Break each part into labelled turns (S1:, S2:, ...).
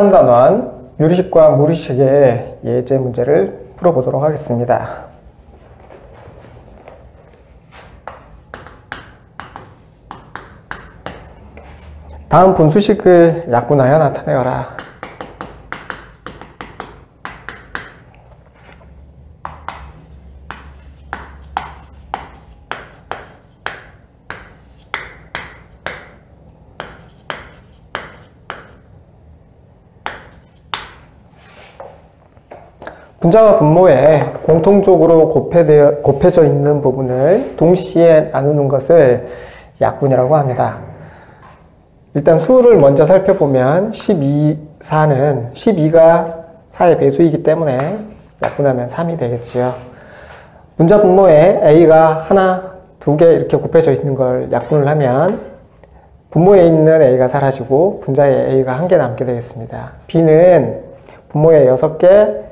S1: 단원 유리식과 무리식의 예제 문제를 풀어보도록 하겠습니다. 다음 분수식을 약분하여 나타내어라. 분자와 분모에 공통적으로 곱해져 있는 부분을 동시에 나누는 것을 약분이라고 합니다. 일단 수를 먼저 살펴보면 4는 12가 4의 배수이기 때문에 약분하면 3이 되겠지요. 분자 분모에 A가 하나, 두 개 이렇게 곱해져 있는 걸 약분을 하면 분모에 있는 A가 사라지고 분자에 A가 한 개 남게 되겠습니다. B는 분모에 6개,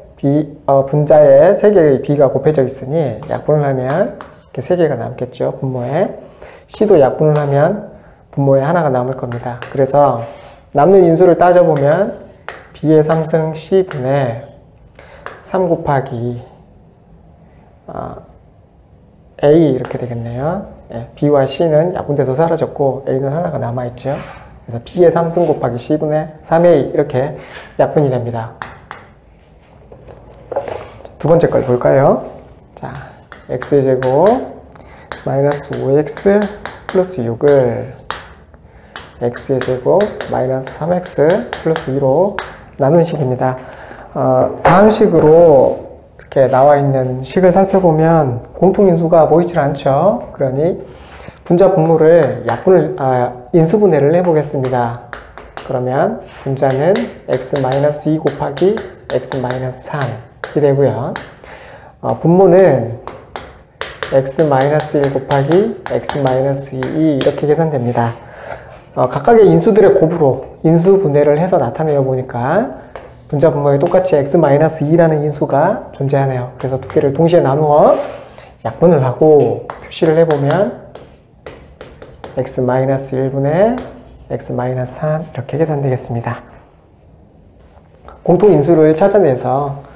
S1: 분자에 3개의 B가 곱해져 있으니 약분을 하면 이렇게 3개가 남겠죠. 분모에. C도 약분을 하면 분모에 하나가 남을 겁니다. 그래서 남는 인수를 따져보면 B의 3승 C분의 3 곱하기 A 이렇게 되겠네요. B와 C는 약분돼서 사라졌고 A는 하나가 남아있죠. 그래서 B의 3승 곱하기 C분의 3A 이렇게 약분이 됩니다. 두 번째 걸 볼까요? 자, x의 제곱 마이너스 5x 플러스 6을 x의 제곱 마이너스 3x 플러스 2로 나눈 식입니다. 다음 식으로 이렇게 나와 있는 식을 살펴보면 공통인수가 보이질 않죠. 그러니 분자 분모를 인수분해를 해보겠습니다. 그러면 분자는 x-2 곱하기 x-3 이렇게 되고요. 분모는 x-1 곱하기 x-2 이렇게 계산됩니다. 각각의 인수들의 곱으로 인수분해를 해서 나타내어 보니까 분자 분모에 똑같이 x-2라는 인수가 존재하네요. 그래서 두 개를 동시에 나누어 약분을 하고 표시를 해보면 x-1분의 x-3 이렇게 계산되겠습니다. 공통인수를 찾아내서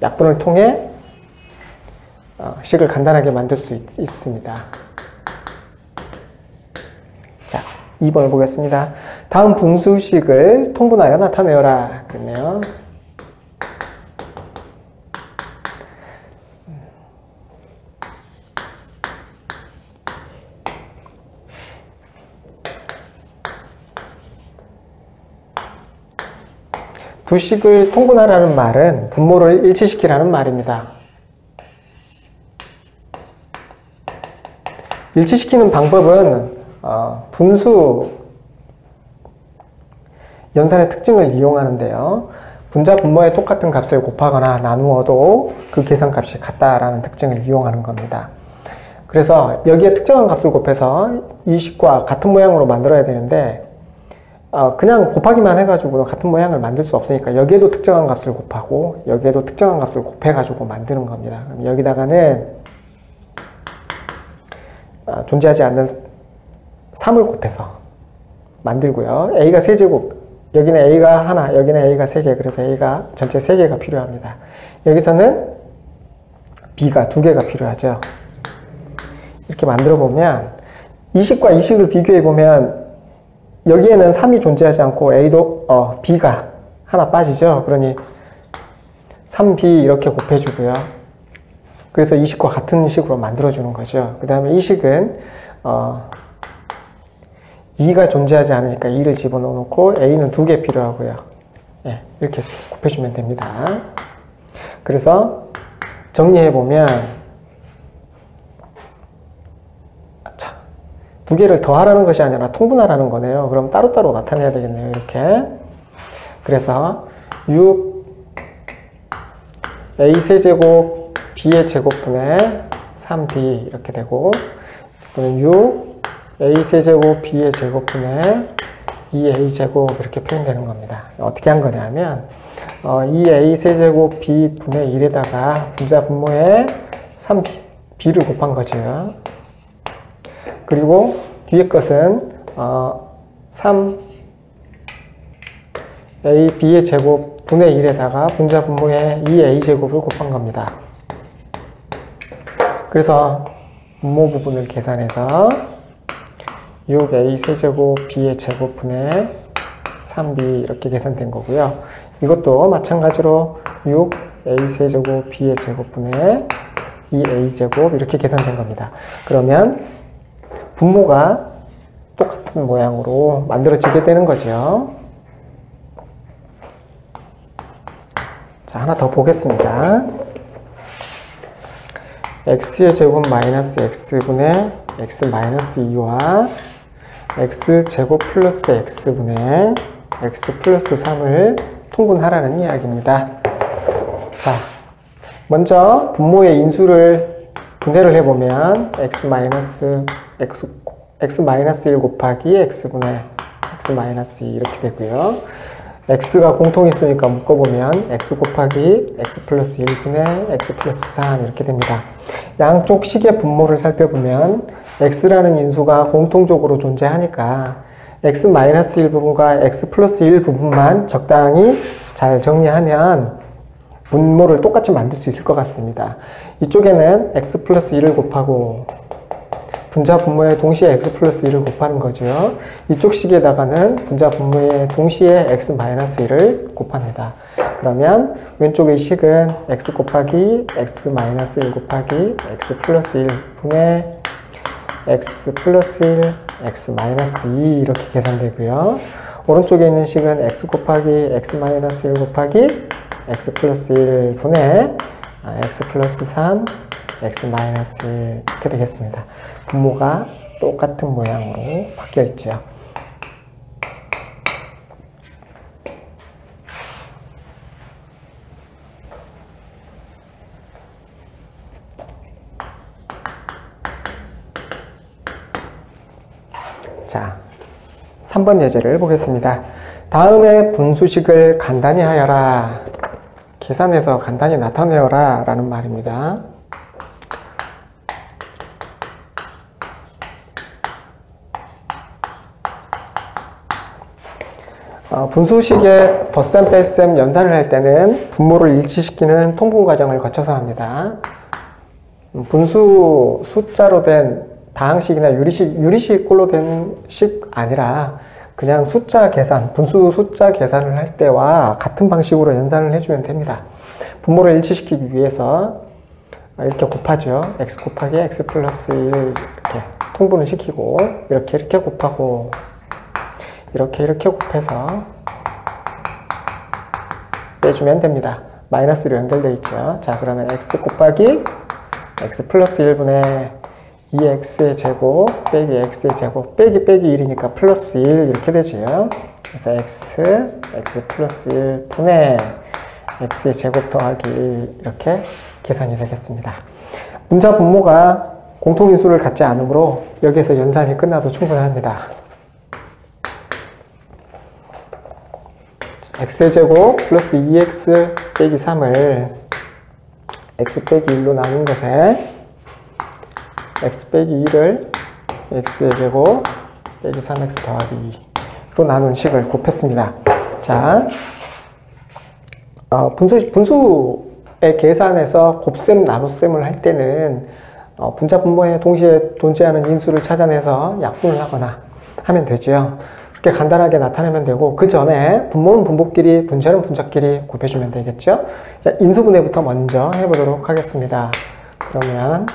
S1: 약분을 통해 식을 간단하게 만들 수 있습니다. 자, 2번을 보겠습니다. 다음 분수식을 통분하여 나타내어라. 그랬네요. 두 식을 통분하라는 말은 분모를 일치시키라는 말입니다. 일치시키는 방법은 분수 연산의 특징을 이용하는데요. 분자 분모에 똑같은 값을 곱하거나 나누어도 그 계산값이 같다라는 특징을 이용하는 겁니다. 그래서 여기에 특정한 값을 곱해서 이 식과 같은 모양으로 만들어야 되는데 그냥 곱하기만 해가지고 같은 모양을 만들 수 없으니까 여기에도 특정한 값을 곱하고 여기에도 특정한 값을 곱해가지고 만드는 겁니다. 그럼 여기다가는 존재하지 않는 3을 곱해서 만들고요. A가 3제곱, 여기는 A가 하나, 여기는 A가 3개, 그래서 A가 전체 3개가 필요합니다. 여기서는 B가 2개가 필요하죠. 이렇게 만들어 보면 이 식과 이 식을 비교해 보면 여기에는 3이 존재하지 않고 A도 B가 하나 빠지죠. 그러니 3B 이렇게 곱해주고요. 그래서 이 식과 같은 식으로 만들어주는 거죠. 그 다음에 이 식은 2가 존재하지 않으니까 2를 집어넣어 놓고 A는 2개 필요하고요. 이렇게 곱해주면 됩니다. 그래서 정리해보면 두 개를 더하라는 것이 아니라 통분하라는 거네요. 그럼 따로따로 나타내야 되겠네요. 이렇게. 그래서 6 A 세제곱 B의 제곱분의 3B 이렇게 되고, 또는 6 A 세제곱 B의 제곱분의 2A 제곱 이렇게 표현되는 겁니다. 어떻게 한 거냐면 2A 세제곱 B분의 1에다가 분자 분모에 3B를 곱한 거죠. 그리고 뒤에 것은 3 AB의 제곱 분의 1에다가 분자 분모의 2A제곱을 곱한 겁니다. 그래서 분모 부분을 계산해서 6A 세제곱 B의 제곱분의 3B 이렇게 계산된 거고요. 이것도 마찬가지로 6A 세제곱 B의 제곱분의 2A제곱 이렇게 계산된 겁니다. 그러면 분모가 똑같은 모양으로 만들어지게 되는 거죠. 자, 하나 더 보겠습니다. x의 제곱 마이너스 x분의 x 마이너스 2와 x제곱 플러스 x분의 x 플러스 3을 통분하라는 이야기입니다. 자, 먼저 분모의 인수를 분해를 해보면 x 마이너스 1 곱하기 x분의 x 마이너스 2 이렇게 되고요. x가 공통인수니까 묶어보면 x 곱하기 x 플러스 1분의 x 플러스 3 이렇게 됩니다. 양쪽 식의 분모를 살펴보면 x라는 인수가 공통적으로 존재하니까 x 마이너스 1 부분과 x 플러스 1 부분만 적당히 잘 정리하면 분모를 똑같이 만들 수 있을 것 같습니다. 이쪽에는 x 플러스 1을 곱하고 분자 분모에 동시에 x 플러스 1을 곱하는 거죠. 이쪽 식에다가는 분자 분모에 동시에 x 마이너스 1을 곱합니다. 그러면 왼쪽의 식은 x 곱하기 x 마이너스 1 곱하기 x 플러스 1 분의 x 플러스 1 x 마이너스 2 이렇게 계산되고요. 오른쪽에 있는 식은 x 곱하기 x 마이너스 1 곱하기 x 플러스 1 분의 x 플러스 3 x 마이너스 1 이렇게 되겠습니다. 분모가 똑같은 모양으로 바뀌어 있죠. 자, 3번 예제를 보겠습니다. 다음의 분수식을 간단히 하여라. 계산해서 간단히 나타내어라 라는 말입니다. 분수식의 덧셈, 뺄셈, 연산을 할 때는 분모를 일치시키는 통분 과정을 거쳐서 합니다. 분수 숫자로 된 다항식이나 유리식꼴로 된 식 아니라 그냥 숫자 계산, 분수 숫자 계산을 할 때와 같은 방식으로 연산을 해주면 됩니다. 분모를 일치시키기 위해서 이렇게 곱하죠. x 곱하기 x 플러스 1 이렇게 통분을 시키고 이렇게 곱하고 이렇게 곱해서 빼주면 됩니다. 마이너스로 연결되어 있죠. 자, 그러면 x 곱하기 x 플러스 1분의 2x의 제곱 빼기 x의 제곱 빼기 1이니까 플러스 1 이렇게 되죠. 그래서 x 플러스 1 분의 x의 제곱 더하기 1 이렇게 계산이 되겠습니다. 분자 분모가 공통인수를 갖지 않으므로 여기에서 연산이 끝나도 충분합니다. x의 제곱 플러스 2x 빼기 3을 x 빼기 1로 나눈 것에 x 빼기 2를 x의 제곱 빼기 3x 더하기 2로 나눈 식을 곱했습니다. 자, 분수의 계산에서 곱셈, 나눗셈을 할 때는 분자 분모에 동시에 존재하는 인수를 찾아내서 약분을 하거나 하면 되죠. 이렇게 간단하게 나타내면 되고, 그 전에 분모는 분모끼리, 분자는 분자끼리 곱해주면 되겠죠. 자, 인수분해부터 먼저 해보도록 하겠습니다. 그러면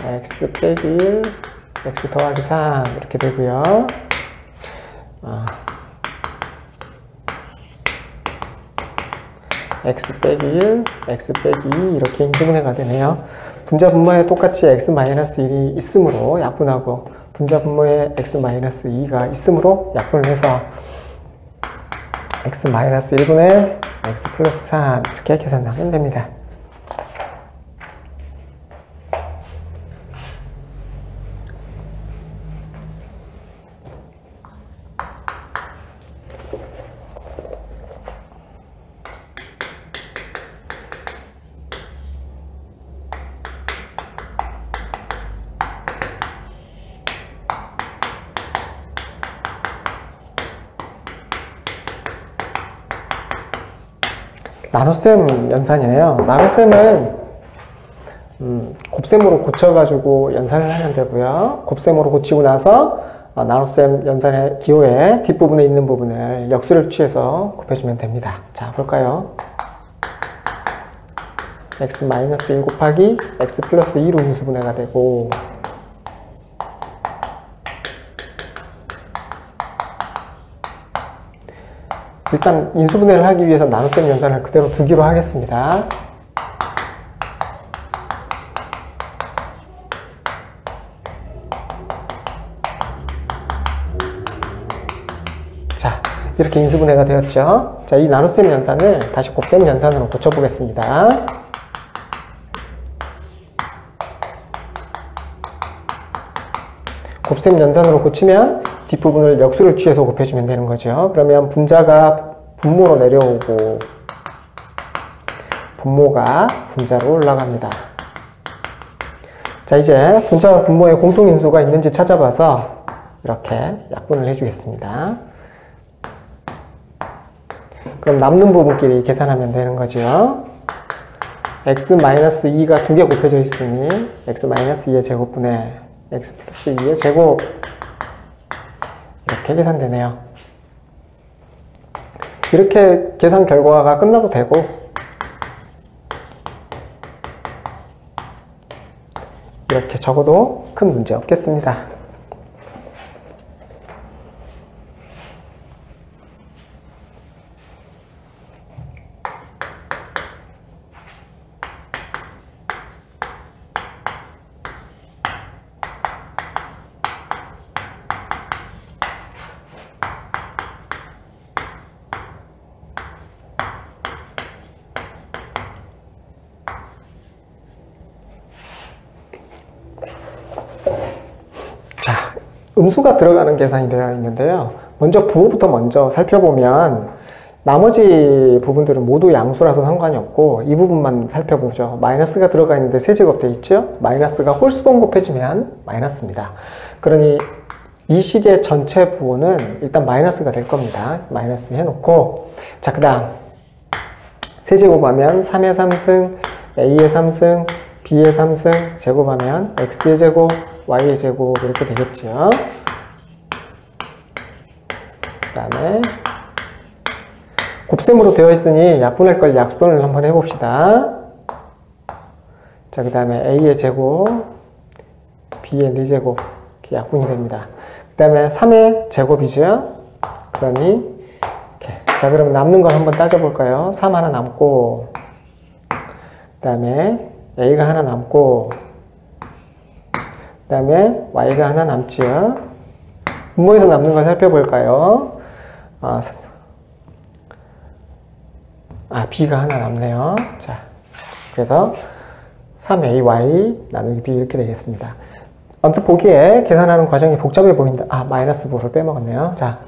S1: x 빼기 1, x 더하기 3 이렇게 되고요. x 빼기 1, x 빼기 2 이렇게 인수분해가 되네요. 분자 분모에 똑같이 x-1이 있으므로 약분하고 분자 분모에 x-2가 있으므로 약분을 해서 x-1분의 x 플러스 3 이렇게 계산하면 됩니다. 나눗셈 연산이네요. 나눗셈은 곱셈으로 고쳐가지고 연산을 하면 되고요. 곱셈으로 고치고 나서 나눗셈 연산의 기호의 뒷부분에 있는 부분을 역수를 취해서 곱해주면 됩니다. 자, 볼까요? x-1 곱하기 x 플러스 2로 인수분해가 되고, 일단 인수분해를 하기 위해서 나눗셈 연산을 그대로 두기로 하겠습니다. 자, 이렇게 인수분해가 되었죠. 자, 이 나눗셈 연산을 다시 곱셈 연산으로 고쳐보겠습니다. 곱셈 연산으로 고치면 뒷부분을 역수를 취해서 곱해주면 되는 거죠. 그러면 분자가 분모로 내려오고 분모가 분자로 올라갑니다. 자, 이제 분자와 분모에 공통인수가 있는지 찾아봐서 이렇게 약분을 해주겠습니다. 그럼 남는 부분끼리 계산하면 되는 거죠. x-2가 두 개 곱해져 있으니 x-2의 제곱분의 x 플러스 2의 제곱, 이렇게 계산되네요. 이렇게 계산 결과가 끝나도 되고, 이렇게 적어도 큰 문제 없겠습니다. 음수가 들어가는 계산이 되어 있는데요. 먼저 부호부터 먼저 살펴보면 나머지 부분들은 모두 양수라서 상관이 없고 이 부분만 살펴보죠. 마이너스가 들어가 있는데 세제곱 되어 있죠. 마이너스가 홀수번 곱해지면 마이너스입니다. 그러니 이 식의 전체 부호는 일단 마이너스가 될 겁니다. 마이너스 해놓고, 자, 그 다음 세제곱하면 3의 3승, a의 3승, b의 3승, 제곱하면 x의 제곱, y의 제곱, 이렇게 되겠죠. 그 다음에 곱셈으로 되어 있으니 약분할 걸 약분을 한번 해봅시다. 자, 그 다음에 a의 제곱, b의 4제곱, 이렇게 약분이 됩니다. 그 다음에 3의 제곱이죠. 그러니 이렇게. 자, 그럼 남는 걸 한번 따져볼까요? 3 하나 남고, 그 다음에 a가 하나 남고, 그 다음에 y가 하나 남지요. 분모에서 남는 걸 살펴볼까요? b가 하나 남네요. 자, 그래서 3ay 나누기 b 이렇게 되겠습니다. 언뜻 보기에 계산하는 과정이 복잡해 보인다. 마이너스 부호를 빼먹었네요. 자,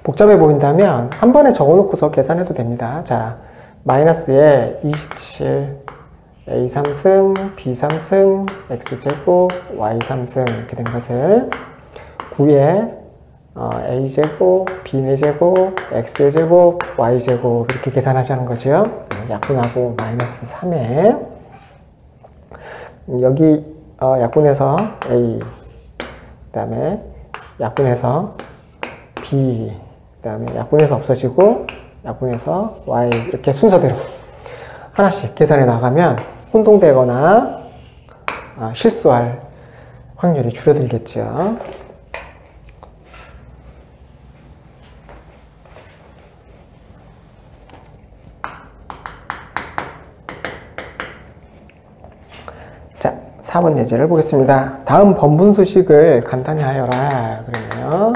S1: 복잡해 보인다면 한 번에 적어놓고서 계산해도 됩니다. 자, 마이너스에 27 a 3승, b 3승, x제곱, y 3승 이렇게 된 것을 9에 a제곱, b 4제곱, x제곱, y제곱 이렇게 계산하자는 거죠. 약분하고 마이너스 3에 여기 약분해서 a, 그 다음에 약분해서 b, 그 다음에 약분해서 없어지고 약분해서 y 이렇게 순서대로 하나씩 계산해 나가면 혼동되거나 실수할 확률이 줄어들겠죠. 자, 4번 예제를 보겠습니다. 다음 번분수식을 간단히 하여라. 그러네요.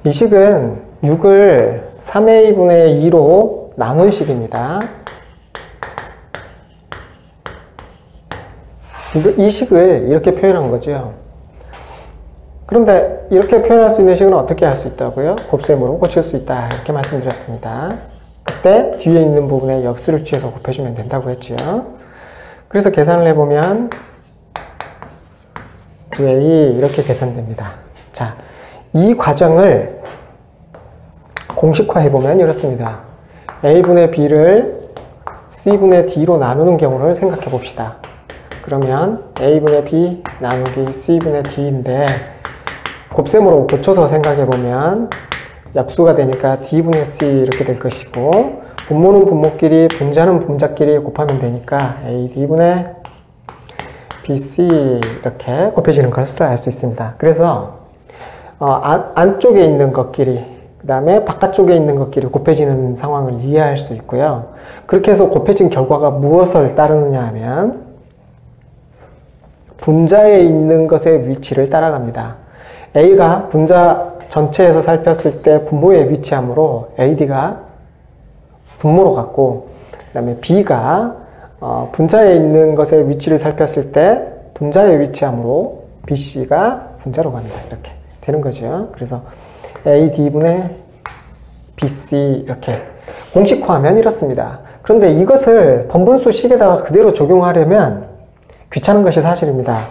S1: 이 식은 6을 3a분의 2로 나눈 식입니다. 이 식을 이렇게 표현한 거죠. 그런데 이렇게 표현할 수 있는 식은 어떻게 할 수 있다고요? 곱셈으로 고칠 수 있다. 이렇게 말씀드렸습니다. 때 뒤에 있는 부분에 역수를 취해서 곱해주면 된다고 했죠. 그래서 계산을 해보면 9a 이렇게 계산됩니다. 자, 이 과정을 공식화해보면 이렇습니다. a분의 b를 c분의 d로 나누는 경우를 생각해 봅시다. 그러면 a분의 b 나누기 c분의 d인데 곱셈으로 고쳐서 생각해 보면 약수가 되니까 d분의 c 이렇게 될 것이고, 분모는 분모끼리 분자는 분자끼리 곱하면 되니까 a d분의 bc 이렇게 곱해지는 것을 알 수 있습니다. 그래서 안쪽에 있는 것끼리 그 다음에 바깥쪽에 있는 것끼리 곱해지는 상황을 이해할 수 있고요. 그렇게 해서 곱해진 결과가 무엇을 따르느냐 하면 분자에 있는 것의 위치를 따라갑니다. A가 분자 전체에서 살폈을 때 분모에 위치하므로 AD가 분모로 갔고, 그 다음에 B가 분자에 있는 것의 위치를 살폈을 때 분자에 위치하므로 BC가 분자로 갑니다. 이렇게 되는 거죠. 그래서 AD분의 BC 이렇게 공식화하면 이렇습니다. 그런데 이것을 번분수 식에다가 그대로 적용하려면 귀찮은 것이 사실입니다.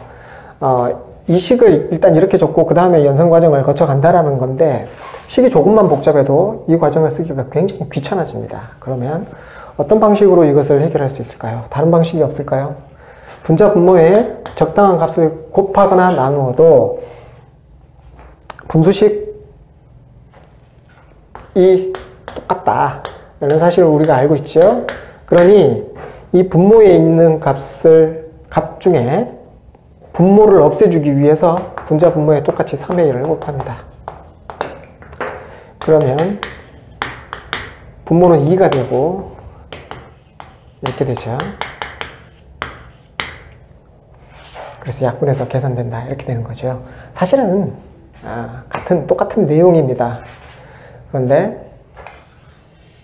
S1: 이 식을 일단 이렇게 적고 그 다음에 연산 과정을 거쳐 간다라는 건데, 식이 조금만 복잡해도 이 과정을 쓰기가 굉장히 귀찮아집니다. 그러면 어떤 방식으로 이것을 해결할 수 있을까요? 다른 방식이 없을까요? 분자 분모에 적당한 값을 곱하거나 나누어도 분수식이 똑같다 라는 사실을 우리가 알고 있죠. 그러니 이 분모에 있는 값 중에 분모를 없애주기 위해서 분자 분모에 똑같이 3의 1을 곱합니다. 그러면 분모는 2가 되고 이렇게 되죠. 그래서 약분해서 계산된다 이렇게 되는 거죠. 사실은 똑같은 내용입니다. 그런데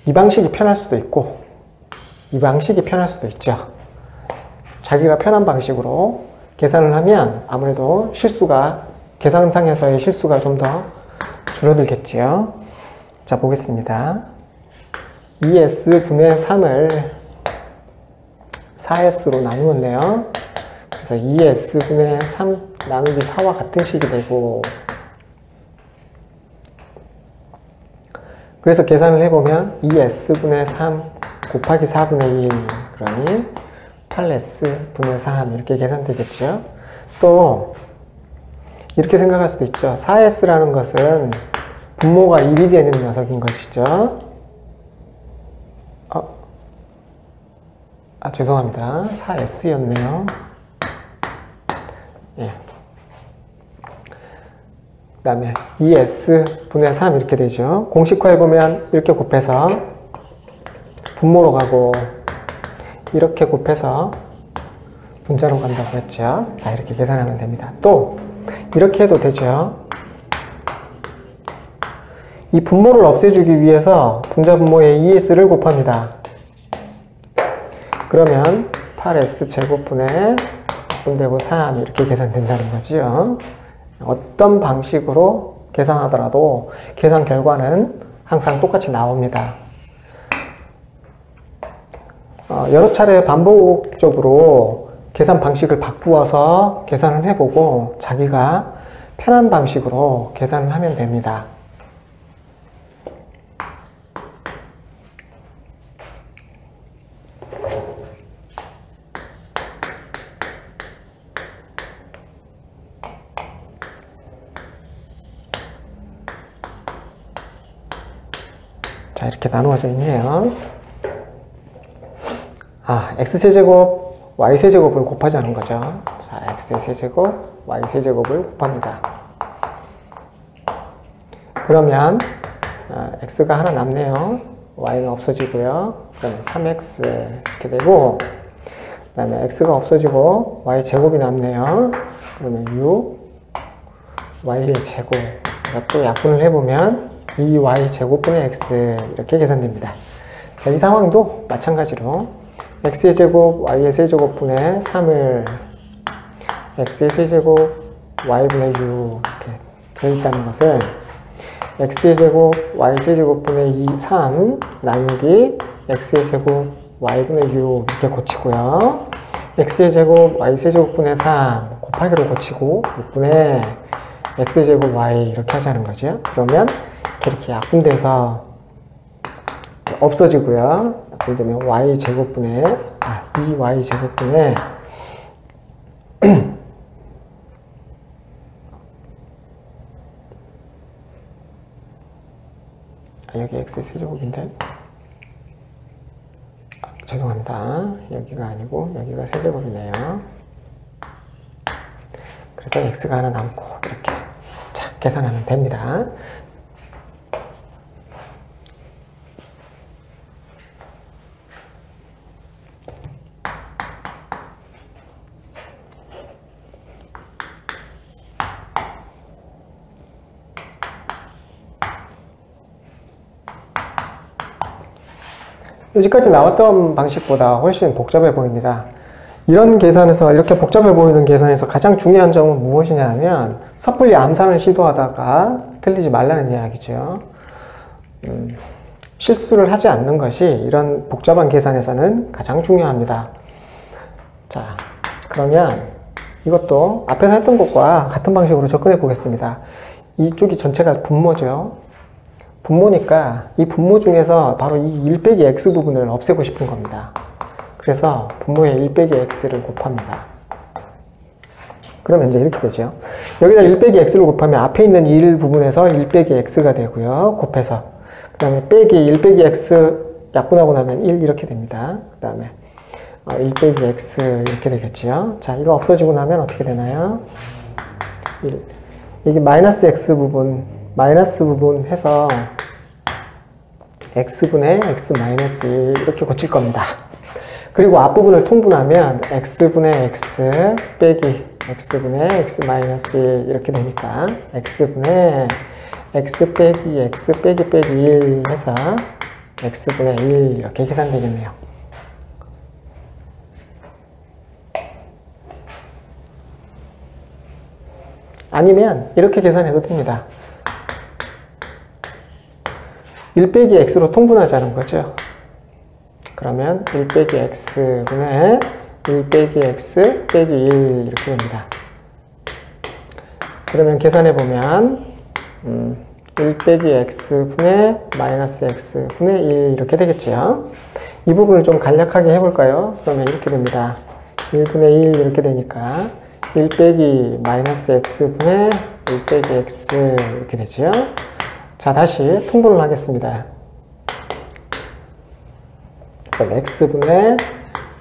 S1: 이 방식이 편할 수도 있고 이 방식이 편할 수도 있죠. 자기가 편한 방식으로 계산을 하면 아무래도 계산상에서의 실수가 좀 더 줄어들겠지요. 자, 보겠습니다. 2s분의 3을 4s로 나누었네요. 그래서 2s분의 3 나누기 4와 같은 식이 되고, 그래서 계산을 해보면 2s분의 3 곱하기 4분의 1 그러니 8s분의 3 이렇게 계산되겠죠. 또 이렇게 생각할 수도 있죠. 4s라는 것은 분모가 1이 되는 녀석인 것이죠. 죄송합니다. 4s였네요. 예. 그 다음에 2s분의 3 이렇게 되죠. 공식화해보면 이렇게 곱해서 분모로 가고 이렇게 곱해서 분자로 간다고 했죠. 자, 이렇게 계산하면 됩니다. 또 이렇게 해도 되죠. 이 분모를 없애주기 위해서 분자 분모에 2s를 곱합니다. 그러면 8s 제곱분의 분되고 3 이렇게 계산된다는 거죠. 어떤 방식으로 계산하더라도 계산 결과는 항상 똑같이 나옵니다. 여러 차례 반복적으로 계산 방식을 바꾸어서 계산을 해보고 자기가 편한 방식으로 계산을 하면 됩니다. 자, 이렇게 나누어져 있네요. x세제곱, y세제곱을 곱하자는 거죠. 자, x세제곱, y세제곱을 곱합니다. 그러면 x가 하나 남네요. y는 없어지고요. 그러면 3x 이렇게 되고, 그 다음에 x가 없어지고 y제곱이 남네요. 그러면 6 y의 제곱. 또 약분을 해보면 2y제곱분의 x 이렇게 계산됩니다. 자, 이 상황도 마찬가지로 x의 제곱, y의 세제곱분의 3을 x의 세제곱, y분의 6 이렇게 되어 있다는 것을 x의 제곱 y제곱분의 2, 3 나누기 x의 제곱 y분의 6 이렇게 고치고요. x의 제곱 y세제곱분의 3 곱하기로 고치고 6분의 x의 제곱 y 이렇게 하자는 거죠. 그러면 이렇게 약분돼서 없어지고요. 약분되면 y제곱분의 2y제곱분의 여기 x 세제곱인데 죄송합니다. 여기가 아니고 여기가 세제곱이네요. 그래서 x가 하나 남고 이렇게 자 계산하면 됩니다. 여기까지 나왔던 방식보다 훨씬 복잡해 보입니다. 이런 계산에서, 이렇게 복잡해 보이는 계산에서 가장 중요한 점은 무엇이냐 하면 섣불리 암산을 시도하다가 틀리지 말라는 이야기죠. 실수를 하지 않는 것이 이런 복잡한 계산에서는 가장 중요합니다. 자, 그러면 이것도 앞에서 했던 것과 같은 방식으로 접근해 보겠습니다. 이쪽이 전체가 분모죠. 분모니까 이 분모 중에서 바로 이 1 빼기 x 부분을 없애고 싶은 겁니다. 그래서 분모에 1 빼기 x를 곱합니다. 그러면 이제 이렇게 되죠. 여기다 1 빼기 x를 곱하면 앞에 있는 1 부분에서 1 빼기 x가 되고요. 곱해서 그 다음에 빼기 1 빼기 x 약분하고 나면 1 이렇게 됩니다. 그 다음에 1 빼기 x 이렇게 되겠죠. 자, 이거 없어지고 나면 어떻게 되나요? 1. 여기 마이너스 x 부분, 마이너스 부분 해서 x분의 x 마이너스 1 이렇게 고칠 겁니다. 그리고 앞부분을 통분하면 x분의 x 빼기 x분의 x 마이너스 1 이렇게 되니까 x분의 x 빼기 x 빼기 빼기 1 해서 x분의 1 이렇게 계산되겠네요. 아니면 이렇게 계산해도 됩니다. 1 빼기 x로 통분하자는 거죠. 그러면 1 빼기 x분의 1 빼기 x 빼기 1 이렇게 됩니다. 그러면 계산해보면 1 빼기 x분의 마이너스 x분의 1 이렇게 되겠죠. 이 부분을 좀 간략하게 해볼까요? 그러면 이렇게 됩니다. 1분의 1 이렇게 되니까 1 빼기 마이너스 x분의 1 빼기 x 이렇게 되죠. 자, 다시 통분을 하겠습니다. 그럼 x분의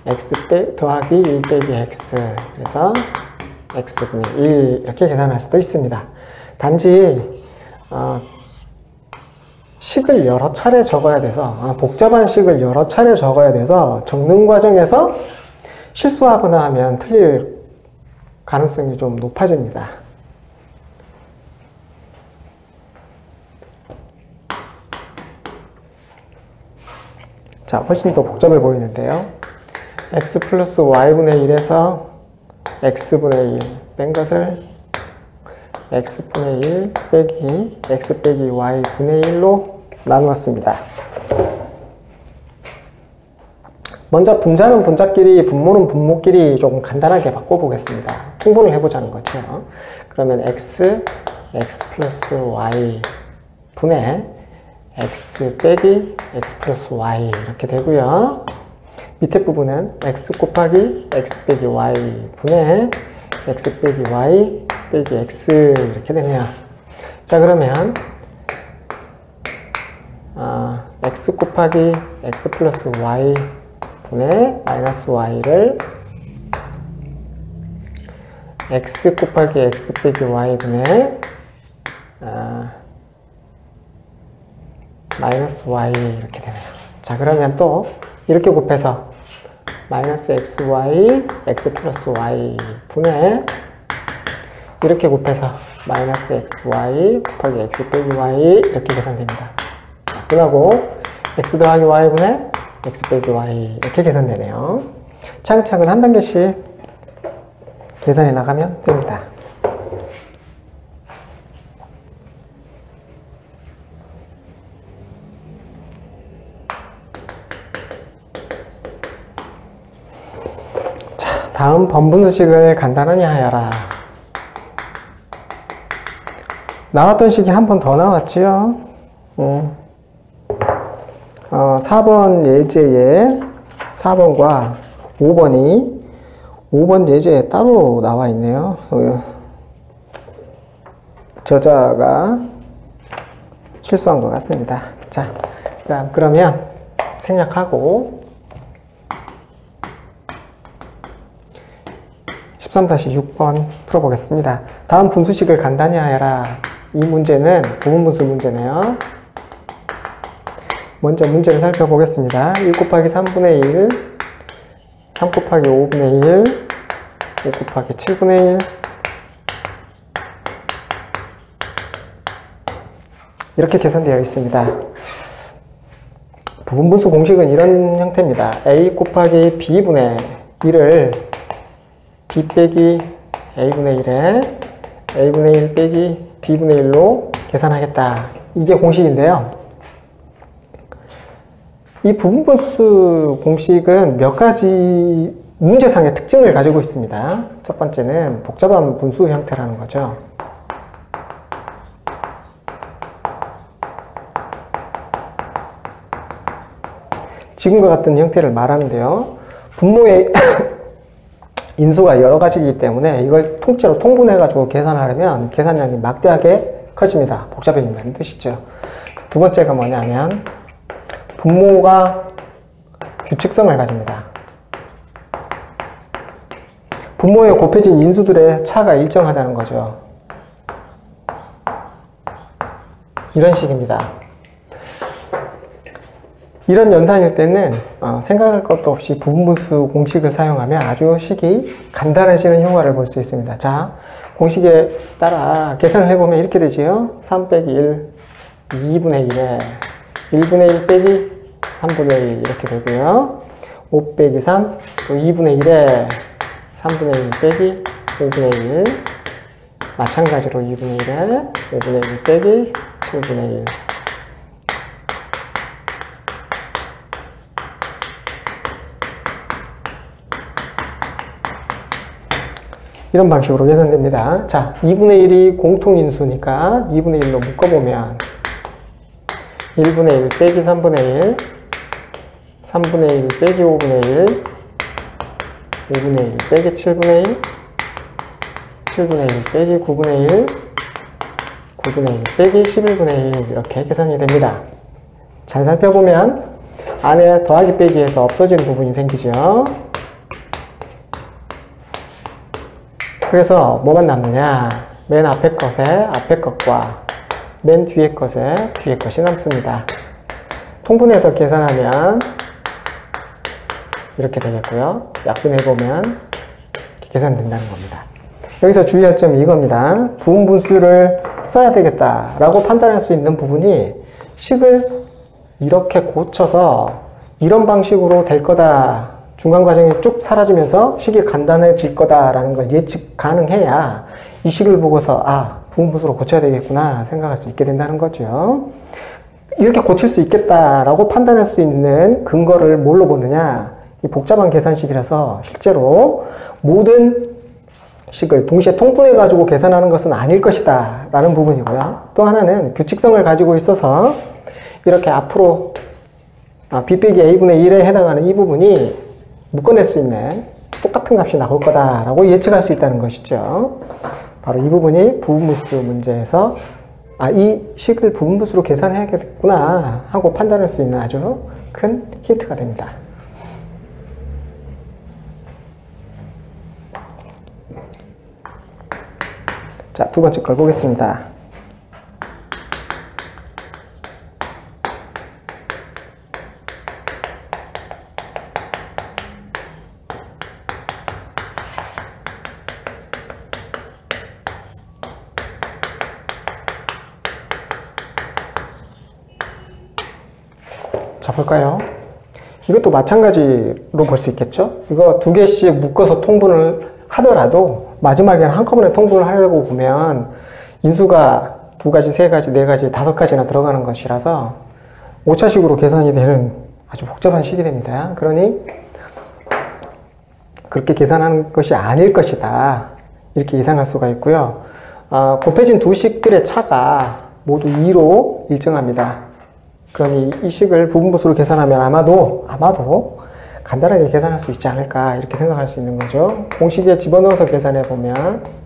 S1: x 더하기 1 빼기 x 그래서 x분의 1 이렇게 계산할 수도 있습니다. 단지 식을 여러 차례 적어야 돼서 복잡한 식을 여러 차례 적어야 돼서 적는 과정에서 실수하거나 하면 틀릴 가능성이 좀 높아집니다. 자, 훨씬 더 복잡해 보이는데요. x 플러스 y분의 1에서 x분의 1 뺀 것을 x분의 1 빼기 x 빼기 y분의 1로 나누었습니다. 먼저 분자는 분자끼리, 분모는 분모끼리 조금 간단하게 바꿔보겠습니다. 통분을 해보자는 거죠. 그러면 x 플러스 y 분의 x 빼기 x 플러스 y 이렇게 되고요. 밑에 부분은 x 곱하기 x 빼기 y 분의 x 빼기 y 빼기 x 이렇게 되네요. 자, 그러면 x 곱하기 x 플러스 y 분의 마이너스 y를 x 곱하기 x 빼기 y 분의 마이너스 y 이렇게 되네요. 자, 그러면 또 이렇게 곱해서 마이너스 xy x 플러스 y 분의 이렇게 곱해서 마이너스 xy 곱하기 x 빼기 y 이렇게 계산됩니다. 그리고 x 더하기 y 분의 x 빼기 y 이렇게 계산되네요. 차근차근 한 단계씩 계산해 나가면 됩니다. 다음 번분수식을 간단하게 하여라. 나왔던 식이 한 번 더 나왔지요. 4번 예제에 4번과 5번 예제에 따로 나와 있네요. 저자가 실수한 것 같습니다. 자, 그러면 생략하고 13-6번 풀어보겠습니다. 다음 분수식을 간단히 하여라. 이 문제는 부분분수 문제네요. 먼저 문제를 살펴보겠습니다. 1 곱하기 3분의 1, 3 곱하기 5분의 1, 5 곱하기 7분의 1, 이렇게 계산되어 있습니다. 부분분수 공식은 이런 형태입니다. a 곱하기 b분의 1을 b 빼기 a분의 1에 a분의 1 빼기 b분의 1로 계산하겠다. 이게 공식인데요. 이 부분분수 공식은 몇 가지 문제상의 특징을 가지고 있습니다. 첫 번째는 복잡한 분수 형태라는 거죠. 지금과 같은 형태를 말하는데요. 분모의 인수가 여러 가지이기 때문에 이걸 통째로 통분해가지고 계산하려면 계산량이 막대하게 커집니다. 복잡해진다는 뜻이죠. 두 번째가 뭐냐면 분모가 규칙성을 가집니다. 분모에 곱해진 인수들의 차가 일정하다는 거죠. 이런 식입니다. 이런 연산일 때는 생각할 것도 없이 부분분수 공식을 사용하면 아주 식이 간단해지는 효과를 볼 수 있습니다. 자, 공식에 따라 계산을 해보면 이렇게 되지요. 3 빼기 1, 2분의 1에 1분의 1 빼기 3분의 1 이렇게 되고요. 5 빼기 3, 또 2분의 1에 3분의 1 빼기 5분의 1, 마찬가지로 2분의 1에 5분의 1 빼기 7분의 1, 이런 방식으로 계산됩니다. 자, 2분의 1이 공통인수니까 2분의 1로 묶어보면 1분의 1 빼기 3분의 1, 3분의 1 빼기 5분의 1, 5분의 1 빼기 7분의 1, 7분의 1 빼기 9분의 1, 9분의 1 빼기 11분의 1 이렇게 계산이 됩니다. 잘 살펴보면 안에 더하기 빼기에서 없어지는 부분이 생기죠. 그래서 뭐만 남느냐? 맨 앞에 것에 앞에 것과 맨 뒤에 것에 뒤에 것이 남습니다. 통분해서 계산하면 이렇게 되겠고요. 약분해보면 이렇게 계산된다는 겁니다. 여기서 주의할 점이 이겁니다. 부분분수를 써야 되겠다라고 판단할 수 있는 부분이 식을 이렇게 고쳐서 이런 방식으로 될 거다. 중간 과정이 쭉 사라지면서 식이 간단해질 거다라는 걸 예측 가능해야 이 식을 보고서 부분분수로 고쳐야 되겠구나 생각할 수 있게 된다는 거죠. 이렇게 고칠 수 있겠다라고 판단할 수 있는 근거를 뭘로 보느냐? 이 복잡한 계산식이라서 실제로 모든 식을 동시에 통분해 가지고 계산하는 것은 아닐 것이다 라는 부분이고요. 또 하나는 규칙성을 가지고 있어서 이렇게 앞으로 b 빼기 a분의 1에 해당하는 이 부분이 묶어낼 수 있는 똑같은 값이 나올 거다라고 예측할 수 있다는 것이죠. 바로 이 부분이 부분분수 문제에서 이 식을 부분분수로 계산해야겠구나 하고 판단할 수 있는 아주 큰 힌트가 됩니다. 자, 두 번째 걸 보겠습니다. 자, 볼까요? 이것도 마찬가지로 볼 수 있겠죠? 이거 두 개씩 묶어서 통분을 하더라도 마지막에는 한꺼번에 통분을 하려고 보면 인수가 2가지, 3가지, 4가지, 5가지나 들어가는 것이라서 오차식으로 계산이 되는 아주 복잡한 식이 됩니다. 그러니 그렇게 계산하는 것이 아닐 것이다. 이렇게 예상할 수가 있고요. 곱해진 두 식들의 차가 모두 2로 일정합니다. 그러니 이 식을 부분부수로 계산하면 아마도 간단하게 계산할 수 있지 않을까 이렇게 생각할 수 있는 거죠. 공식에 집어넣어서 계산해 보면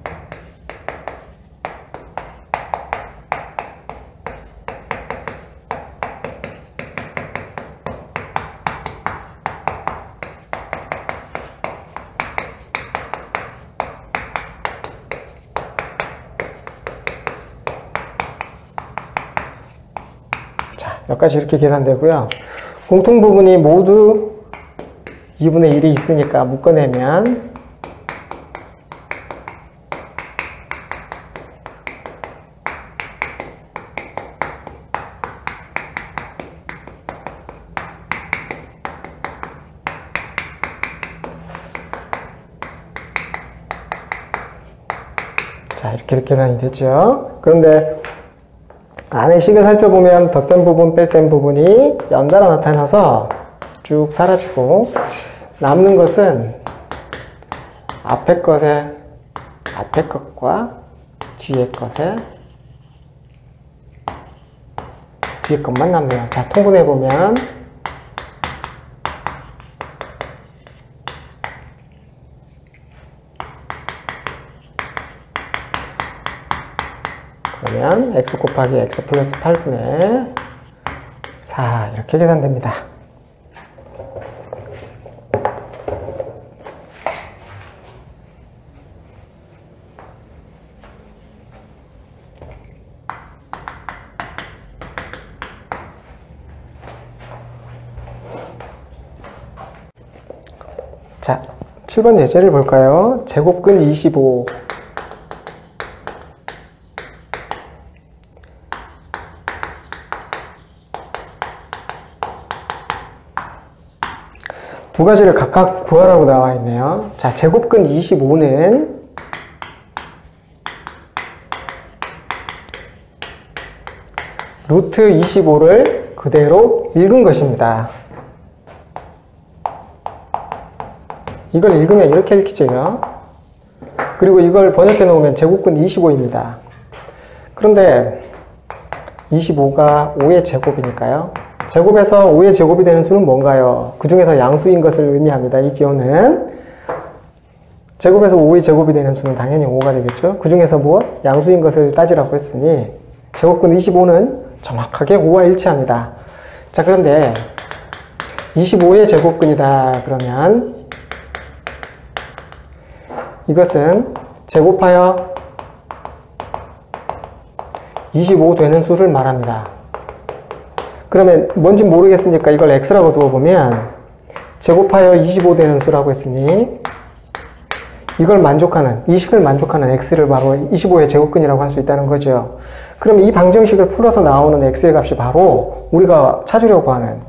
S1: 여기까지 이렇게 계산되고요. 공통 부분이 모두 2분의 1이 있으니까 묶어내면 자, 이렇게 계산이 됐죠. 그런데 안의 식을 살펴보면 덧셈 부분, 뺄셈 부분이 연달아 나타나서 쭉 사라지고 남는 것은 앞에 것과 뒤에 것만 남네요. 자, 통분해 보면 그러면 x 곱하기 x 플러스 8분의 4 이렇게 계산됩니다. 자, 7번 예제를 볼까요? 제곱근 25 두 가지를 각각 구하라고 나와 있네요. 자, 제곱근 25는 루트 25를 그대로 읽은 것입니다. 이걸 읽으면 이렇게 읽히죠. 그리고 이걸 번역해 놓으면 제곱근 25입니다. 그런데 25가 5의 제곱이니까요. 제곱에서 5의 제곱이 되는 수는 뭔가요? 그 중에서 양수인 것을 의미합니다. 이 기호는 제곱에서 5의 제곱이 되는 수는 당연히 5가 되겠죠. 그 중에서 무엇? 양수인 것을 따지라고 했으니 제곱근 25는 정확하게 5와 일치합니다. 자, 그런데 25의 제곱근이다 그러면 이것은 제곱하여 25 되는 수를 말합니다. 그러면 뭔지 모르겠으니까 이걸 x라고 두어보면 제곱하여 25 되는 수라고 했으니 이걸 만족하는, 이 식을 만족하는 x를 바로 25의 제곱근이라고 할 수 있다는 거죠. 그럼 이 방정식을 풀어서 나오는 x의 값이 바로 우리가 찾으려고 하는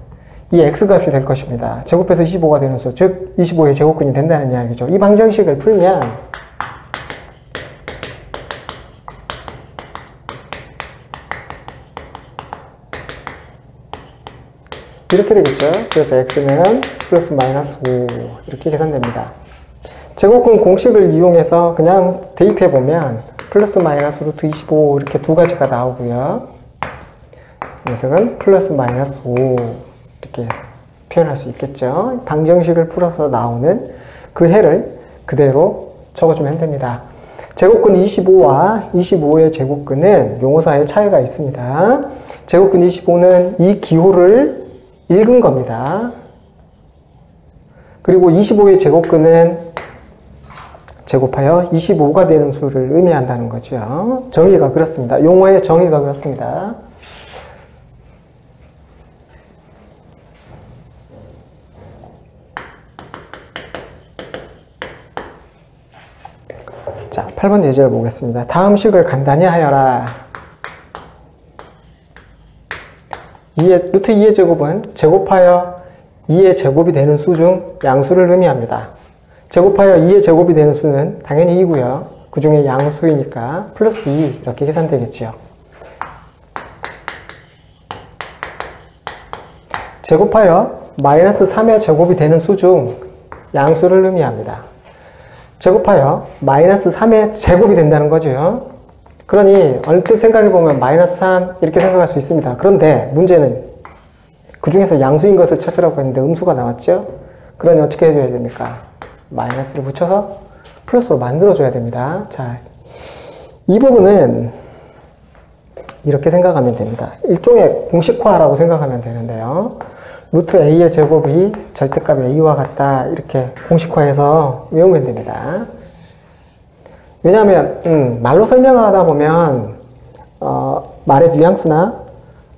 S1: 이 x값이 될 것입니다. 제곱해서 25가 되는 수, 즉 25의 제곱근이 된다는 이야기죠. 이 방정식을 풀면 이렇게 되겠죠. 그래서 x는 플러스 마이너스 5 이렇게 계산됩니다. 제곱근 공식을 이용해서 그냥 대입해보면 플러스 마이너스 루트 25 이렇게 두 가지가 나오고요. 녀석은 플러스 마이너스 5 이렇게 표현할 수 있겠죠. 방정식을 풀어서 나오는 그 해를 그대로 적어주면 됩니다. 제곱근 25와 25의 제곱근은 용어사의 차이가 있습니다. 제곱근 25는 이 기호를 읽은 겁니다. 그리고 25의 제곱근은 제곱하여 25가 되는 수를 의미한다는 거죠. 정의가 그렇습니다. 용어의 정의가 그렇습니다. 자, 8번 예제를 보겠습니다. 다음 식을 간단히 하여라. 루트 2의 제곱은 제곱하여 2의 제곱이 되는 수 중 양수를 의미합니다. 제곱하여 2의 제곱이 되는 수는 당연히 2고요. 그 중에 양수이니까 플러스 2 이렇게 계산되겠죠. 제곱하여 마이너스 3의 제곱이 되는 수 중 양수를 의미합니다. 제곱하여 마이너스 3의 제곱이 된다는 거죠. 그러니 얼핏 생각해보면 마이너스 3 이렇게 생각할 수 있습니다. 그런데 문제는 그 중에서 양수인 것을 찾으라고 했는데 음수가 나왔죠. 그러니 어떻게 해줘야 됩니까? 마이너스를 붙여서 플러스로 만들어줘야 됩니다. 자, 이 부분은 이렇게 생각하면 됩니다. 일종의 공식화라고 생각하면 되는데요. 루트 a의 제곱이 절대값 a와 같다 이렇게 공식화해서 외우면 됩니다. 왜냐하면 말로 설명을 하다 보면 말의 뉘앙스나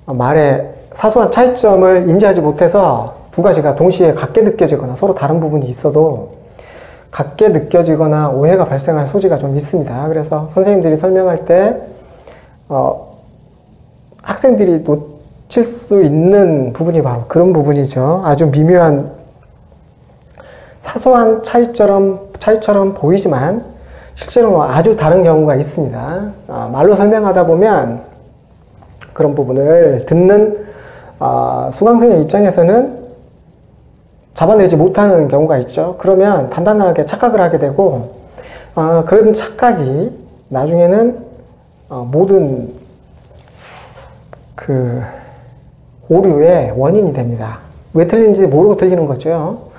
S1: 말의 사소한 차이점을 인지하지 못해서 두 가지가 동시에 같게 느껴지거나 서로 다른 부분이 있어도 같게 느껴지거나 오해가 발생할 소지가 좀 있습니다. 그래서 선생님들이 설명할 때 학생들이 놓칠 수 있는 부분이 바로 그런 부분이죠. 아주 미묘한 사소한 차이처럼 보이지만 실제로 아주 다른 경우가 있습니다. 말로 설명하다 보면 그런 부분을 듣는 수강생의 입장에서는 잡아내지 못하는 경우가 있죠. 그러면 단단하게 착각을 하게 되고 그런 착각이 나중에는 모든 그 오류의 원인이 됩니다. 왜 틀린지 모르고 틀리는 거죠.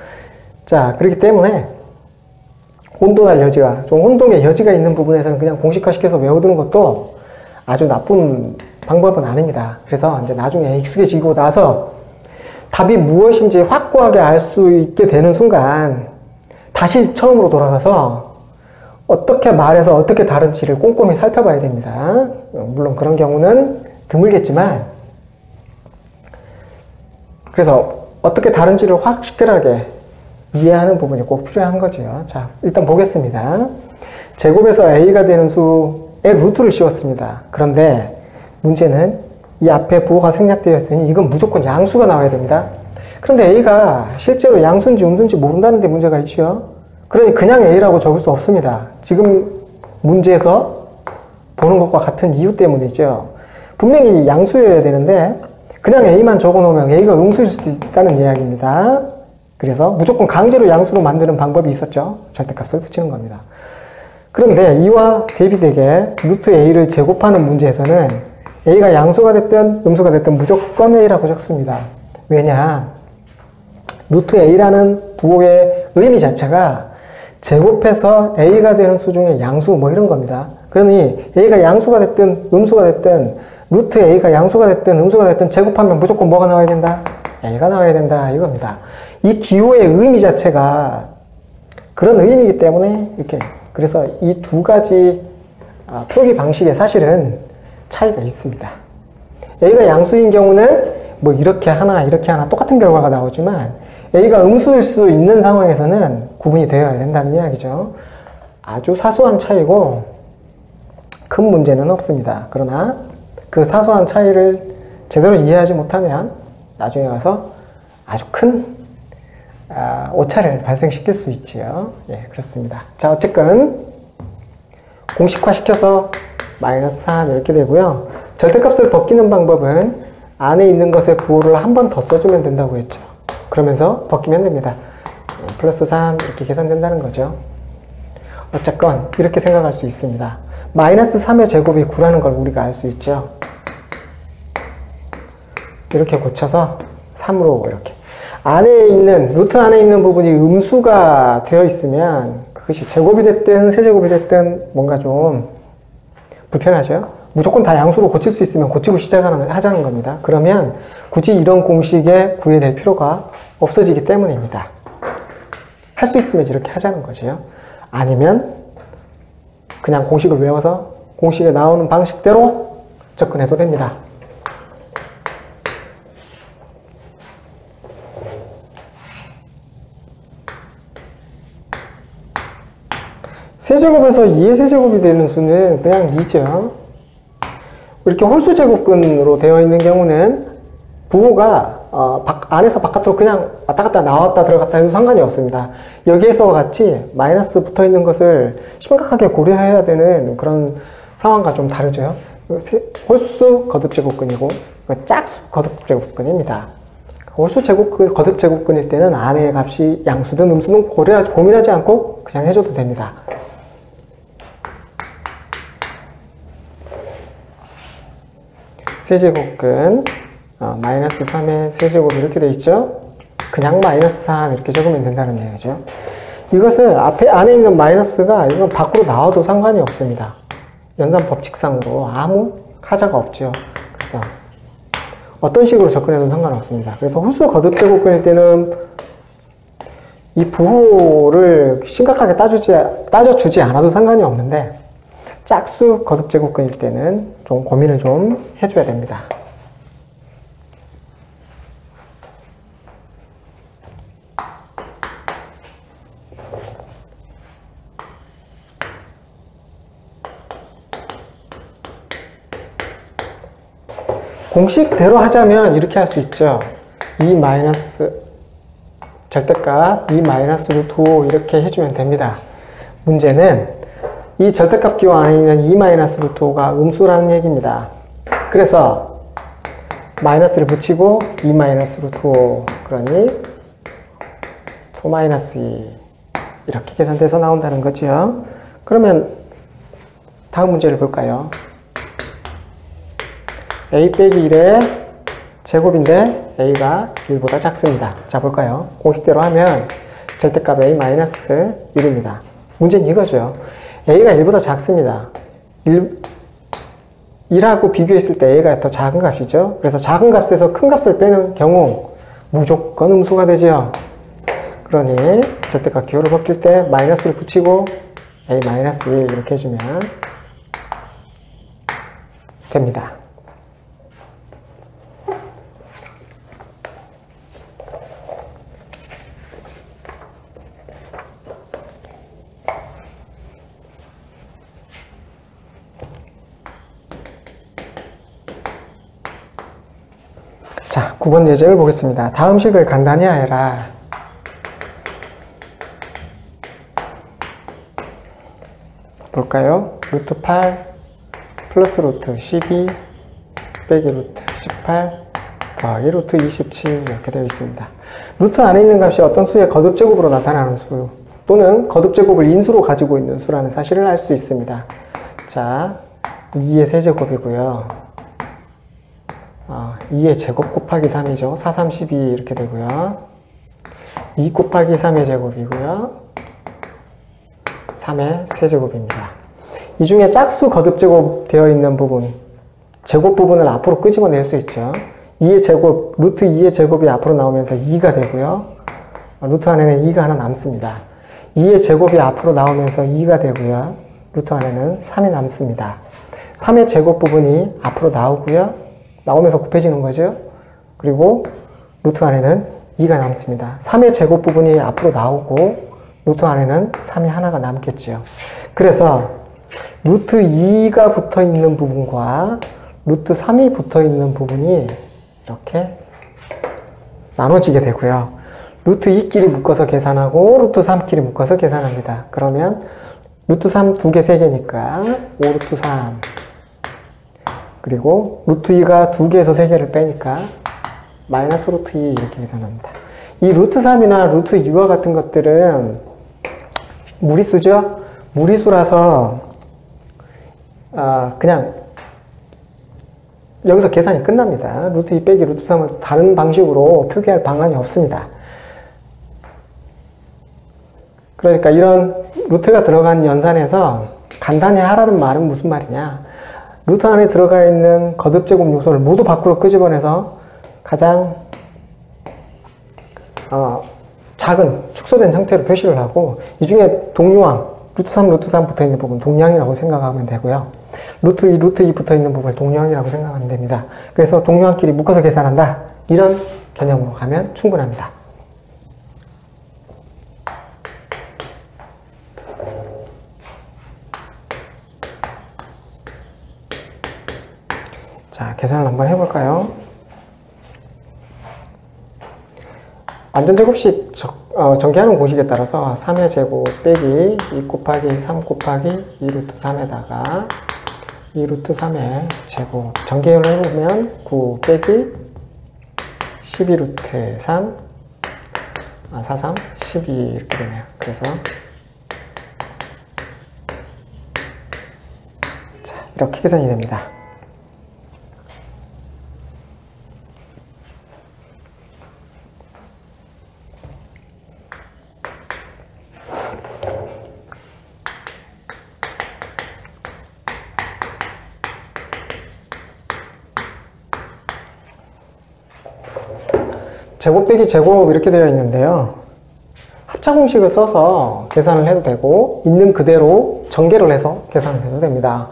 S1: 자, 그렇기 때문에 혼돈할 여지가, 좀 혼동의 여지가 있는 부분에서는 그냥 공식화시켜서 외워두는 것도 아주 나쁜 방법은 아닙니다. 그래서 이제 나중에 익숙해지고 나서 답이 무엇인지 확고하게 알 수 있게 되는 순간 다시 처음으로 돌아가서 어떻게 말해서 어떻게 다른지를 꼼꼼히 살펴봐야 됩니다. 물론 그런 경우는 드물겠지만, 그래서 어떻게 다른지를 확실하게 이해하는 부분이 꼭 필요한 거죠. 자, 일단 보겠습니다. 제곱에서 a가 되는 수의 루트를 씌웠습니다. 그런데 문제는 이 앞에 부호가 생략되어 있으니 이건 무조건 양수가 나와야 됩니다. 그런데 a가 실제로 양수인지 음수인지 모른다는 데 문제가 있죠. 그러니 그냥 a라고 적을 수 없습니다. 지금 문제에서 보는 것과 같은 이유 때문이죠. 분명히 양수여야 되는데 그냥 a만 적어놓으면 a가 음수일 수도 있다는 이야기입니다. 그래서 무조건 강제로 양수로 만드는 방법이 있었죠. 절대값을 붙이는 겁니다. 그런데 이와 대비되게 루트 a를 제곱하는 문제에서는 a가 양수가 됐든 음수가 됐든 무조건 a라고 적습니다. 왜냐? 루트 a라는 부호의 의미 자체가 제곱해서 a가 되는 수 중에 양수 뭐 이런 겁니다. 그러니 a가 양수가 됐든 음수가 됐든 루트 a가 양수가 됐든 음수가 됐든 제곱하면 무조건 뭐가 나와야 된다? a가 나와야 된다 이겁니다. 이 기호의 의미 자체가 그런 의미이기 때문에 이렇게, 그래서 이 두 가지 표기 방식에 사실은 차이가 있습니다. a가 양수인 경우는 뭐 이렇게 하나 똑같은 결과가 나오지만 a가 음수일 수 있는 상황에서는 구분이 되어야 된다는 이야기죠. 아주 사소한 차이고 큰 문제는 없습니다. 그러나 그 사소한 차이를 제대로 이해하지 못하면 나중에 가서 아주 큰 오차를 발생시킬 수 있지요. 예, 그렇습니다. 자, 어쨌든 공식화시켜서 마이너스 3 이렇게 되고요. 절대값을 벗기는 방법은 안에 있는 것의 부호를 한 번 더 써주면 된다고 했죠. 그러면서 벗기면 됩니다. 플러스 3 이렇게 계산된다는 거죠. 어쨌건 이렇게 생각할 수 있습니다. 마이너스 3의 제곱이 9라는 걸 우리가 알 수 있죠. 이렇게 고쳐서 3으로 이렇게 안에 있는, 루트 안에 있는 부분이 음수가 되어 있으면 그것이 제곱이 됐든 세제곱이 됐든 뭔가 좀 불편하죠. 무조건 다 양수로 고칠 수 있으면 고치고 하자는 겁니다. 그러면 굳이 이런 공식에 구애될 필요가 없어지기 때문입니다. 할 수 있으면 이렇게 하자는 거죠. 아니면 그냥 공식을 외워서 공식에 나오는 방식대로 접근해도 됩니다. 세제곱에서 2의 세제곱이 되는 수는 그냥 2죠. 이렇게 홀수제곱근으로 되어 있는 경우는 부호가 안에서 바깥으로 그냥 왔다 갔다 나왔다 들어갔다 해도 상관이 없습니다. 여기에서와 같이 마이너스 붙어 있는 것을 심각하게 고려해야 되는 그런 상황과 좀 다르죠. 홀수 거듭제곱근이고 짝수 거듭제곱근입니다. 홀수 제곱근, 거듭 제곱근일 때는 안의 값이 양수든 음수든 고민하지 않고 그냥 해줘도 됩니다. 세제곱근 마이너스 3의 세제곱 이렇게 돼 있죠? 그냥 마이너스 3 이렇게 적으면 된다는 얘기죠. 이것을 안에 있는 마이너스가 이건 밖으로 나와도 상관이 없습니다. 연산 법칙상으로 아무 하자가 없죠. 그래서 어떤 식으로 접근해도 상관없습니다. 그래서 홀수 거듭 제곱근일 때는 이 부호를 심각하게 따져주지 않아도 상관이 없는데 짝수 거듭 제곱근일 때는 좀 고민을 좀 해줘야 됩니다. 공식대로 하자면 이렇게 할 수 있죠. 2 마이너스 절대값 2 마이너스 루트 5 이렇게 해주면 됩니다. 문제는 이 절대값 기호 안에 있는 2 마이너스 루트 5가 음수라는 얘기입니다. 그래서 마이너스를 붙이고 2 마이너스 루트 5 그러니 2 마이너스 2 이렇게 계산돼서 나온다는 거죠. 그러면 다음 문제를 볼까요? a 빼기 1의 제곱인데 a가 1보다 작습니다. 자 볼까요? 공식대로 하면 절대값 a 마이너스 1입니다. 문제는 이거죠. a가 1보다 작습니다. 1하고 비교했을 때 a가 더 작은 값이죠. 그래서 작은 값에서 큰 값을 빼는 경우 무조건 음수가 되죠. 그러니 절대값 기호를 바뀔 때 마이너스를 붙이고 a 마이너스 1 이렇게 해주면 됩니다. 자, 9번 예제를 보겠습니다. 다음 식을 간단히 하여라. 볼까요? 루트 8 플러스 루트 12 빼기 루트 18 더하기 루트 27 이렇게 되어 있습니다. 루트 안에 있는 값이 어떤 수의 거듭제곱으로 나타나는 수 또는 거듭제곱을 인수로 가지고 있는 수라는 사실을 알 수 있습니다. 자, 2의 세제곱이고요. 2의 제곱 곱하기 3이죠. 4, 3, 12 이렇게 되고요. 2 곱하기 3의 제곱이고요. 3의 세제곱입니다. 이 중에 짝수 거듭 제곱 되어 있는 부분, 제곱 부분을 앞으로 끄집어낼 수 있죠. 2의 제곱, 루트 2의 제곱이 앞으로 나오면서 2가 되고요. 루트 안에는 2가 하나 남습니다. 2의 제곱이 앞으로 나오면서 2가 되고요. 루트 안에는 3이 남습니다. 3의 제곱 부분이 앞으로 나오고요. 나오면서 곱해지는 거죠. 그리고 루트 안에는 2가 남습니다. 3의 제곱 부분이 앞으로 나오고 루트 안에는 3이 하나가 남겠죠. 그래서 루트 2가 붙어 있는 부분과 루트 3이 붙어 있는 부분이 이렇게 나눠지게 되고요. 루트 2끼리 묶어서 계산하고 루트 3끼리 묶어서 계산합니다. 그러면 루트 3 2개, 3개니까 5루트 3 그리고 루트 2가 2개에서 3개를 빼니까 마이너스 루트 2 이렇게 계산합니다. 이 루트 3이나 루트 2와 같은 것들은 무리수죠? 무리수라서 그냥 여기서 계산이 끝납니다. 루트 2 빼기 루트 3은 다른 방식으로 표기할 방안이 없습니다. 그러니까 이런 루트가 들어간 연산에서 간단히 하라는 말은 무슨 말이냐? 루트 안에 들어가 있는 거듭제곱 요소를 모두 밖으로 끄집어내서 가장 작은 축소된 형태로 표시를 하고 이 중에 동요항, 루트 3, 루트 3 붙어있는 부분 동요항이라고 생각하면 되고요. 루트 2, 루트 2 붙어있는 부분을 동요항이라고 생각하면 됩니다. 그래서 동요항끼리 묶어서 계산한다. 이런 개념으로 가면 충분합니다. 자, 계산을 한번 해볼까요? 완전제곱식 전개하는 공식에 따라서 3의 제곱 빼기 2 곱하기 3 곱하기 2 루트 3에다가 2 루트 3의 제곱 전개를 해보면 9 빼기 12 루트 3, 43, 12 이렇게 되네요. 그래서 자, 이렇게 계산이 됩니다. 제곱 빼기 제곱 이렇게 되어 있는데요. 합차 공식을 써서 계산을 해도 되고 있는 그대로 전개를 해서 계산을 해도 됩니다.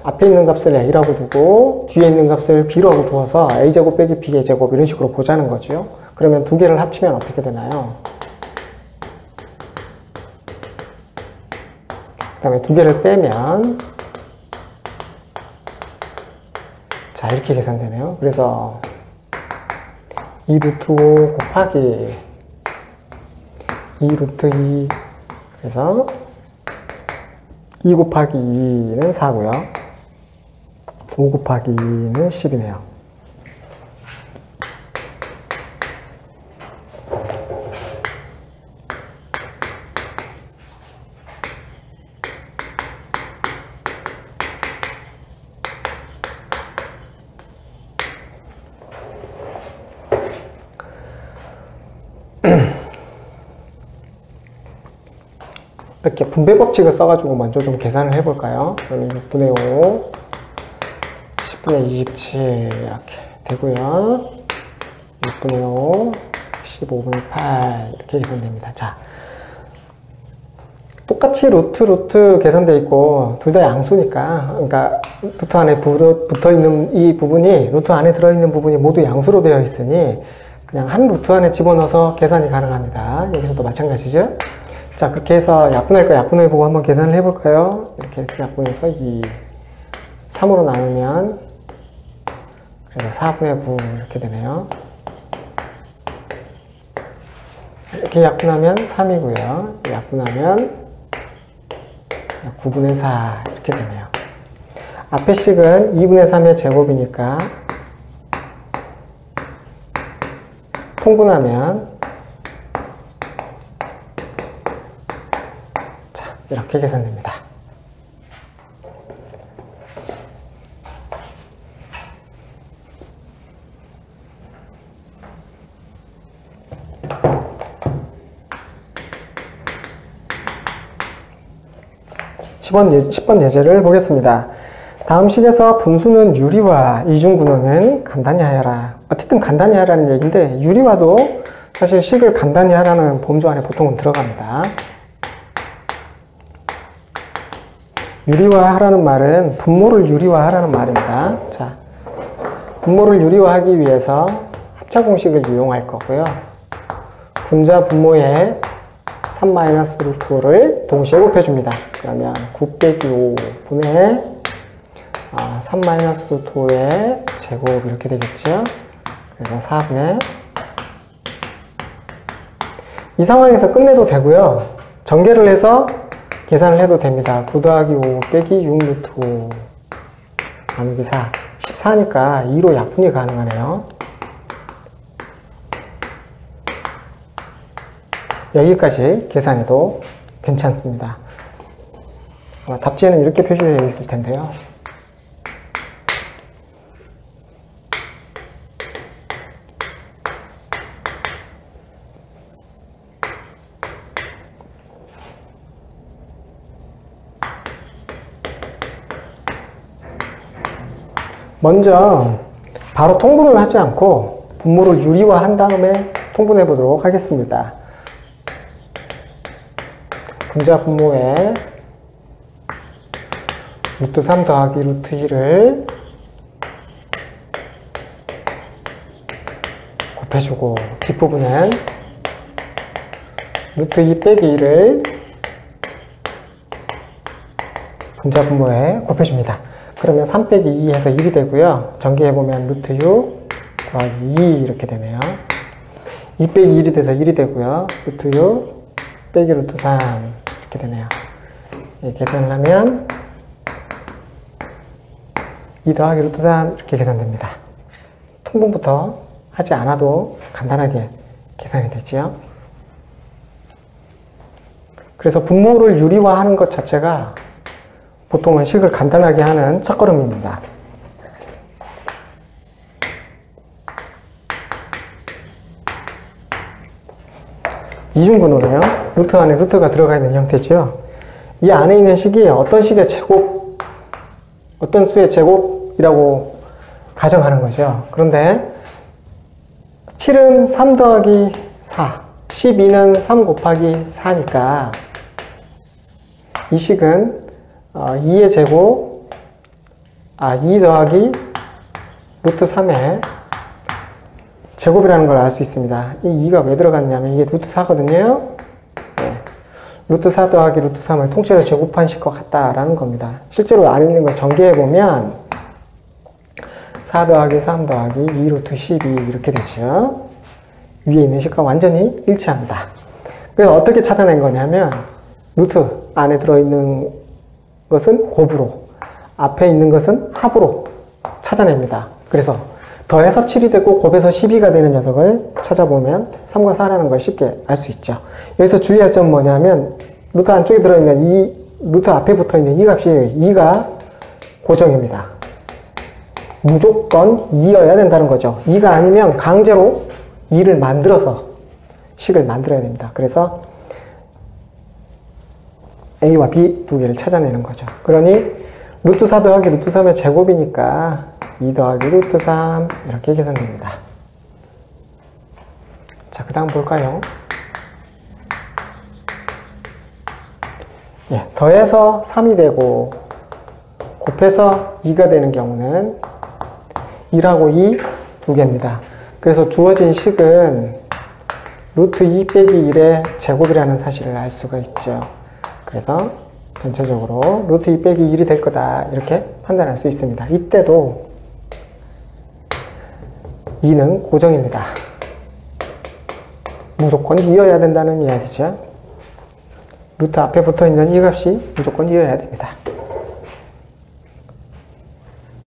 S1: 앞에 있는 값을 a라고 두고 뒤에 있는 값을 b라고 두어서 a제곱 빼기 b제곱 이런 식으로 보자는 거죠. 그러면 두 개를 합치면 어떻게 되나요? 그 다음에 두 개를 빼면 자, 이렇게 계산되네요. 그래서 2 루트 5 곱하기 2 루트 2, 그래서 2 곱하기 2는 4고요. 5 곱하기 2는 10이네요. 이렇게 분배 법칙을 써가지고 먼저 좀 계산을 해볼까요? 그러면 6분의 5, 10분의 27 이렇게 되고요. 6분의 5, 15분의 8 이렇게 계산됩니다. 자, 똑같이 루트 계산돼 있고 둘 다 양수니까, 그러니까 루트 안에 붙어 있는 이 부분이 루트 안에 들어있는 부분이 모두 양수로 되어 있으니 그냥 한 루트 안에 집어넣어서 계산이 가능합니다. 여기서도 마찬가지죠. 자, 그렇게 해서 약분할 거 약분해 보고 한번 계산을 해볼까요? 이렇게 약분해서 2, 3으로 나누면 그래서 4분의 9 이렇게 되네요. 이렇게 약분하면 3이고요. 약분하면 9분의 4 이렇게 되네요. 앞에 식은 2분의 3의 제곱이니까 통분하면 이렇게 계산됩니다. (10번) 예제를 보겠습니다. 다음 식에서 분수는 유리와 이중근호는 간단히 하여라. 어쨌든 간단히 하라는 얘기인데 유리와도 사실 식을 간단히 하라는 범주 안에 보통은 들어갑니다. 유리화하라는 말은 분모를 유리화하라는 말입니다. 자, 분모를 유리화하기 위해서 합차 공식을 이용할 거고요. 분자 분모에 3-루트5를 동시에 곱해줍니다. 그러면 9 빼기 5분의 3-루트5의 제곱 이렇게 되겠죠. 그래서 4분의 이 상황에서 끝내도 되고요. 전개를 해서 계산을 해도 됩니다. 9 더하기 5 빼기 6 루트 5 나누기 4. 14니까 2로 약분이 가능하네요. 여기까지 계산해도 괜찮습니다. 답지에는 이렇게 표시되어 있을 텐데요. 먼저 바로 통분을 하지 않고 분모를 유리화한 다음에 통분해 보도록 하겠습니다. 분자 분모에 루트 3 더하기 루트 1을 곱해주고 뒷부분은 루트 2 빼기 1을 분자 분모에 곱해줍니다. 그러면 3 빼기 2 해서 1이 되고요. 전개해보면 루트 6 더하기 2 이렇게 되네요. 2 빼기 1이 돼서 1이 되고요. 루트 6 빼기 루트 3 이렇게 되네요. 계산을 하면 2 더하기 루트 3 이렇게 계산됩니다. 통분부터 하지 않아도 간단하게 계산이 되지요. 그래서 분모를 유리화하는 것 자체가 보통은 식을 간단하게 하는 첫걸음입니다. 이중분호네요. 루트 안에 루트가 들어가 있는 형태지요. 이 안에 있는 식이 어떤 식의 제곱, 어떤 수의 제곱이라고 가정하는 거죠. 그런데 7은 3 더하기 4, 12는 3 곱하기 4니까 이 식은 2의 제곱, 2 더하기 루트 3의 제곱이라는 걸 알 수 있습니다. 이 2가 왜 들어갔냐면 이게 루트 4거든요. 네. 루트 4 더하기 루트 3을 통째로 제곱한 식과 같다라는 겁니다. 실제로 안에 있는 걸 전개해보면 4 더하기 3 더하기 2 루트 12 이렇게 되죠. 위에 있는 식과 완전히 일치합니다. 그래서 어떻게 찾아낸 거냐면 루트 안에 들어있는 것은 곱으로, 앞에 있는 것은 합으로 찾아냅니다. 그래서 더해서 7이 되고 곱해서 12가 되는 녀석을 찾아보면 3과 4라는 걸 쉽게 알 수 있죠. 여기서 주의할 점은 뭐냐면 루트 안쪽에 들어있는 이 루트 앞에 붙어있는 이 값이 2가 고정입니다. 무조건 2여야 된다는 거죠. 2가 아니면 강제로 2를 만들어서 식을 만들어야 됩니다. 그래서 A와 B 두 개를 찾아내는 거죠. 그러니 루트 4 더하기 루트 3의 제곱이니까 2 더하기 루트 3 이렇게 계산됩니다. 자, 그 다음 볼까요? 예, 더해서 3이 되고 곱해서 2가 되는 경우는 1하고 2 두 개입니다. 그래서 주어진 식은 루트 2 빼기 1의 제곱이라는 사실을 알 수가 있죠. 그래서 전체적으로 루트 2 빼기 1이 될 거다 이렇게 판단할 수 있습니다. 이때도 2는 고정입니다. 무조건 2여야 된다는 이야기죠. 루트 앞에 붙어있는 이 값이 무조건 2여야 됩니다.